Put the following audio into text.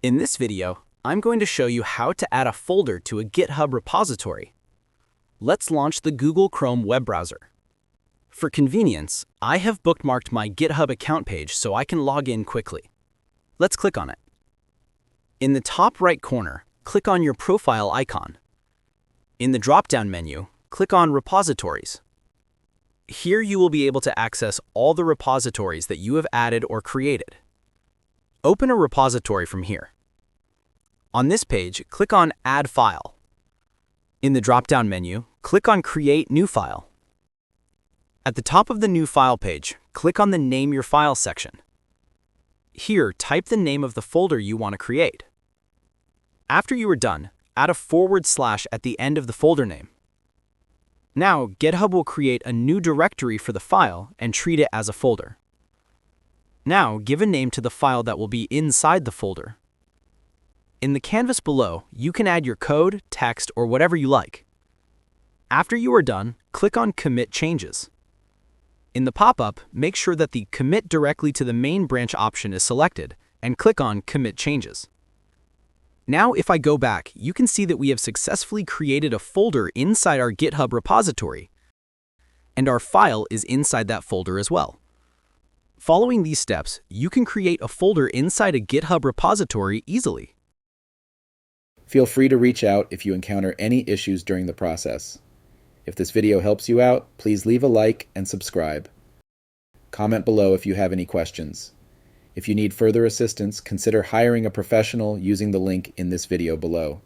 In this video, I'm going to show you how to add a folder to a GitHub repository. Let's launch the Google Chrome web browser. For convenience, I have bookmarked my GitHub account page so I can log in quickly. Let's click on it. In the top right corner, click on your profile icon. In the drop-down menu, click on Repositories. Here you will be able to access all the repositories that you have added or created. Open a repository from here. On this page, click on Add File. In the drop-down menu, click on Create New File. At the top of the New File page, click on the Name Your File section. Here, type the name of the folder you want to create. After you are done, add a / at the end of the folder name. Now, GitHub will create a new directory for the file and treat it as a folder. Now, give a name to the file that will be inside the folder. In the canvas below, you can add your code, text, or whatever you like. After you are done, click on Commit Changes. In the pop-up, make sure that the Commit directly to the main branch option is selected, and click on Commit Changes. Now, if I go back, you can see that we have successfully created a folder inside our GitHub repository, and our file is inside that folder as well. Following these steps, you can create a folder inside a GitHub repository easily. Feel free to reach out if you encounter any issues during the process. If this video helps you out, please leave a like and subscribe. Comment below if you have any questions. If you need further assistance, consider hiring a professional using the link in this video below.